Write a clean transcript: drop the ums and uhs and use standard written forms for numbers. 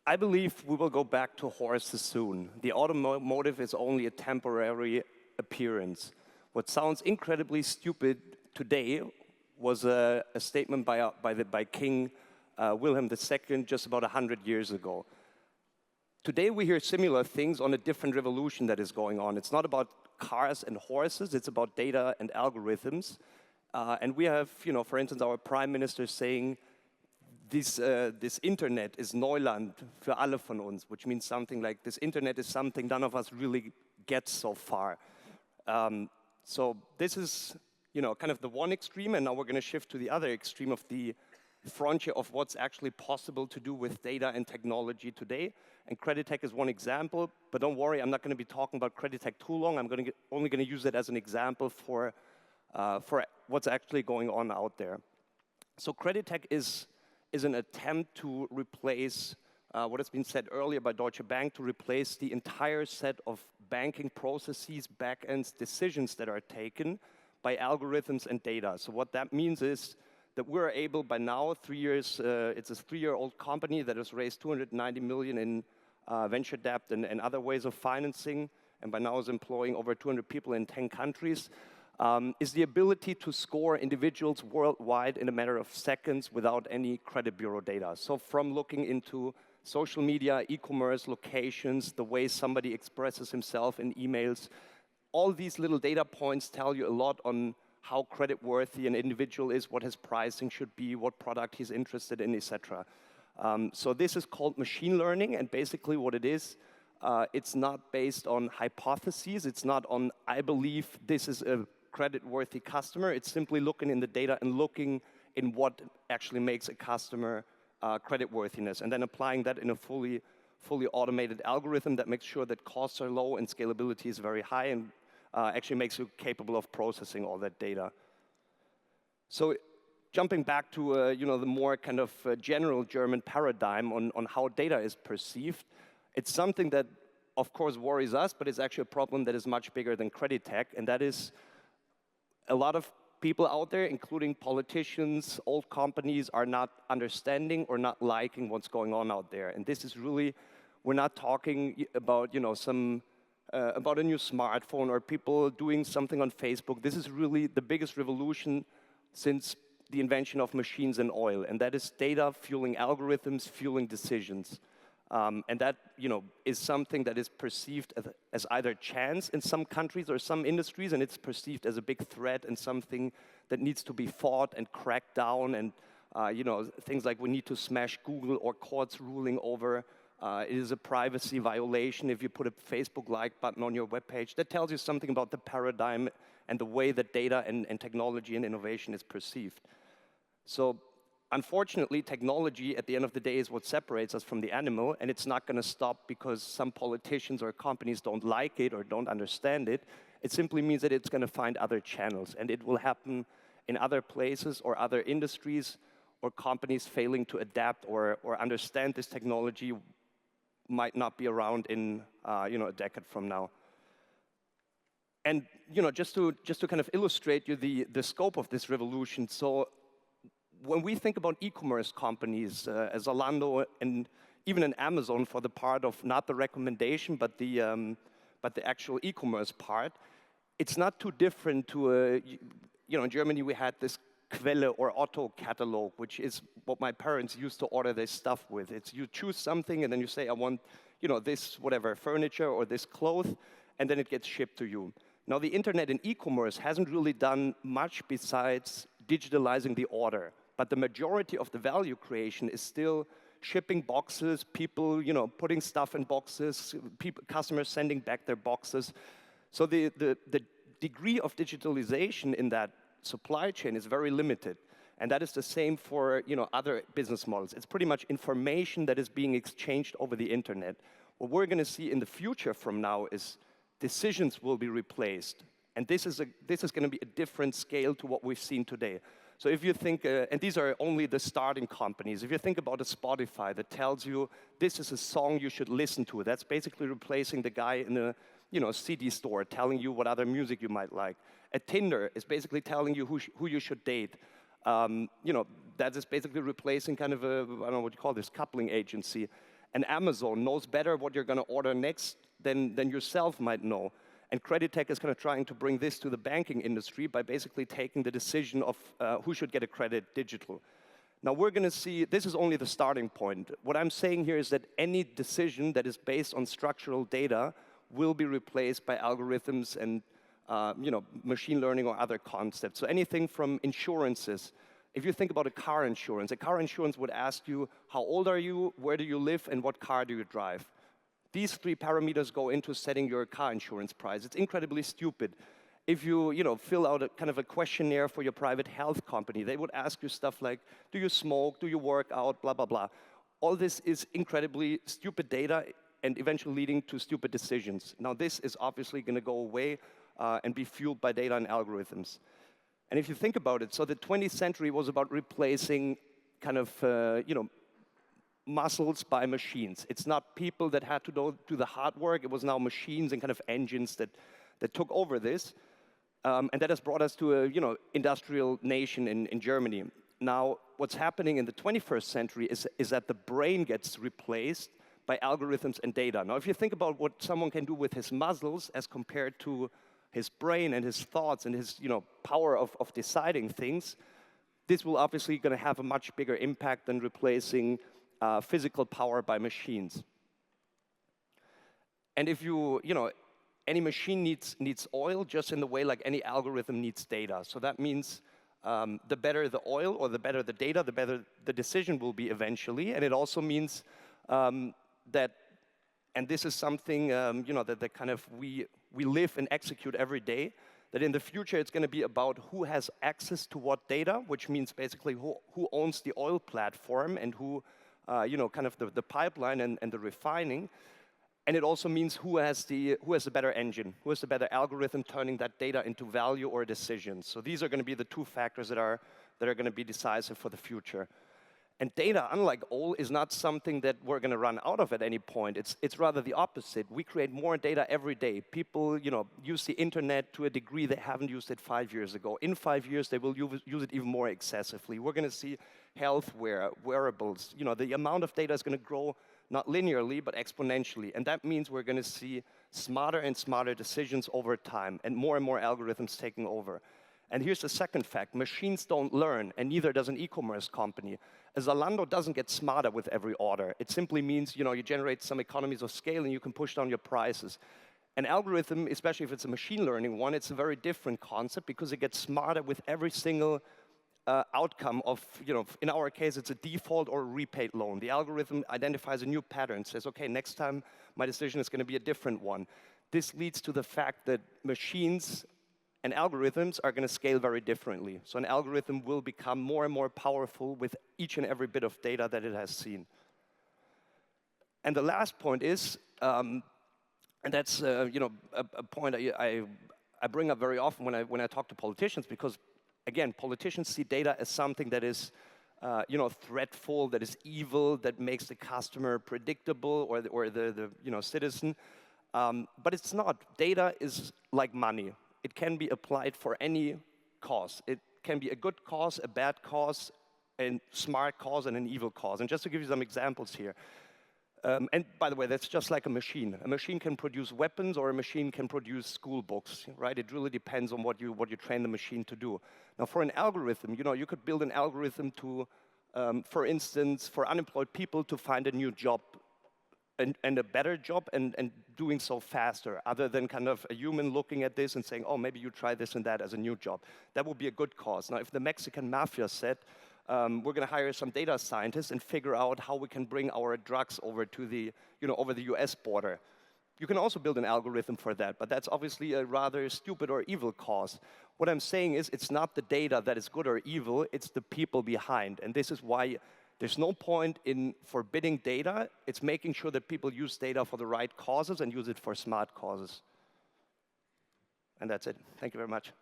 I believe we will go back to horses soon. The automotive is only a temporary appearance. What sounds incredibly stupid today was a statement by King Wilhelm II just about 100 years ago. Today we hear similar things on a different revolution that is going on. It's not about cars and horses, it's about data and algorithms. And we have, for instance, our Prime Minister saying, this Internet is Neuland für alle von uns, which means something like this Internet is something none of us really get so far. So this is, kind of the one extreme, and now we're going to shift to the other extreme of the frontier of what's actually possible to do with data and technology today. And Kreditech is one example, but don't worry, I'm not going to be talking about Kreditech too long. I'm only going to use it as an example for what's actually going on out there. So Kreditech is an attempt to replace what has been said earlier by Deutsche Bank, to replace the entire set of banking processes, back-end decisions that are taken by algorithms and data. So what that means is that we're able by now, 3 years, it's a 3-year-old company that has raised 290 million in venture debt and other ways of financing, and by now is employing over 200 people in 10 countries, is the ability to score individuals worldwide in a matter of seconds without any credit bureau data. So from looking into social media, e-commerce, locations, the way somebody expresses himself in emails, all these little data points tell you a lot on how creditworthy an individual is, what his pricing should be, what product he's interested in, etc. So this is called machine learning, and basically what it is, it's not based on hypotheses, it's not on, I believe this is a credit-worthy customer. It's simply looking in the data and looking in what actually makes a customer creditworthiness, and then applying that in a fully automated algorithm that makes sure that costs are low and scalability is very high, and actually makes you capable of processing all that data. So jumping back to the more kind of general German paradigm on how data is perceived, it's something that, of course, worries us, but it's actually a problem that is much bigger than Kreditech, and that is a lot of people out there, including politicians, old companies, are not understanding or not liking what's going on out there. And this is really, we're not talking about, about a new smartphone or people doing something on Facebook. This is really the biggest revolution since the invention of machines and oil, and that is data fueling algorithms, fueling decisions. And that, is something that is perceived as either chance in some countries or some industries, and it's perceived as a big threat and something that needs to be fought and cracked down. And, things like we need to smash Google or courts ruling over. It is a privacy violation if you put a Facebook like button on your webpage. That tells you something about the paradigm and the way that data and technology and innovation is perceived. So, unfortunately, technology, at the end of the day, is what separates us from the animal, and it's not going to stop because some politicians or companies don't like it or don't understand it. It simply means that it's going to find other channels, and it will happen in other places or other industries, or companies failing to adapt or understand this technology might not be around in a decade from now. And just to kind of illustrate you the scope of this revolution, so when we think about e-commerce companies, as Zalando and even an Amazon for the part of not the recommendation, but the actual e-commerce part, it's not too different to in Germany we had this Quelle or Otto catalog, which is what my parents used to order their stuff with. It's you choose something and then you say, I want, this whatever furniture or this cloth, and then it gets shipped to you. Now the internet and e-commerce hasn't really done much besides digitalizing the order. But the majority of the value creation is still shipping boxes, people, putting stuff in boxes, customers sending back their boxes. So the degree of digitalization in that supply chain is very limited. And that is the same for, other business models. It's pretty much information that is being exchanged over the internet. What we're going to see in the future from now is decisions will be replaced. And this is going to be a different scale to what we've seen today. So if you think, and these are only the starting companies, if you think about a Spotify that tells you this is a song you should listen to, that's basically replacing the guy in a CD store telling you what other music you might like. A Tinder is basically telling you who you should date. That is basically replacing kind of a, I don't know what you call this, coupling agency. And Amazon knows better what you're going to order next than yourself might know. And Kreditech is kind of trying to bring this to the banking industry by basically taking the decision of who should get a credit digital. Now we're going to see, this is only the starting point. What I'm saying here is that any decision that is based on structural data will be replaced by algorithms and machine learning or other concepts. So anything from insurances. If you think about a car insurance would ask you, how old are you, where do you live, and what car do you drive? These 3 parameters go into setting your car insurance price. It's incredibly stupid. If you fill out a kind of a questionnaire for your private health company, they would ask you stuff like, do you smoke, do you work out, blah, blah, blah. All this is incredibly stupid data and eventually leading to stupid decisions. Now this is obviously going to go away and be fueled by data and algorithms. And if you think about it, so the 20th century was about replacing kind of, muscles by machines. It's not people that had to do the hard work. It was now machines and kind of engines that took over this. And that has brought us to a industrial nation in Germany. Now, what's happening in the 21st century is that the brain gets replaced by algorithms and data. Now, if you think about what someone can do with his muscles as compared to his brain and his thoughts and his power of deciding things, this will obviously going to have a much bigger impact than replacing physical power by machines. And if any machine needs oil just in the way like any algorithm needs data. So that means the better the oil or the better the data, the better the decision will be eventually. And it also means that, and this is something that kind of we live and execute every day, that in the future it's going to be about who has access to what data, which means basically who owns the oil platform and who kind of the pipeline and the refining. And it also means who has the better engine, who has the better algorithm turning that data into value or decisions. So these are going to be the 2 factors that are going to be decisive for the future. And data, unlike oil, is not something that we're going to run out of at any point. It's rather the opposite. We create more data every day. People, use the internet to a degree they haven't used it 5 years ago. In 5 years, they will use it even more excessively. We're going to see health wearables. The amount of data is going to grow not linearly, but exponentially. And that means we're going to see smarter and smarter decisions over time and more algorithms taking over. And here's the second fact. Machines don't learn, and neither does an e-commerce company. A Zalando doesn't get smarter with every order. It simply means you generate some economies of scale and you can push down your prices. An algorithm, especially if it's a machine learning one, it's a very different concept because it gets smarter with every single outcome of, in our case, it's a default or a repaid loan. The algorithm identifies a new pattern, says, okay, next time my decision is going to be a different one. This leads to the fact that machines and algorithms are going to scale very differently. So an algorithm will become more and more powerful with each and every bit of data that it has seen. And the last point is, and that's a point I bring up very often when I talk to politicians, because again, politicians see data as something that is threatful, that is evil, that makes the customer predictable or the citizen. But it's not. Data is like money. It can be applied for any cause. It can be a good cause, a bad cause, a smart cause, and an evil cause. And just to give you some examples here. And by the way, that's just like a machine. A machine can produce weapons, or a machine can produce school books, right? It really depends on what you train the machine to do. Now, for an algorithm, you could build an algorithm to, for instance, for unemployed people to find a new job and a better job and doing so faster, other than kind of a human looking at this and saying, oh, maybe you try this and that as a new job. That would be a good cause. Now, if the Mexican mafia said, we're going to hire some data scientists and figure out how we can bring our drugs over to the, over the US border. You can also build an algorithm for that, but that's obviously a rather stupid or evil cause. What I'm saying is it's not the data that is good or evil, it's the people behind. And this is why there's no point in forbidding data. It's making sure that people use data for the right causes and use it for smart causes. And that's it. Thank you very much.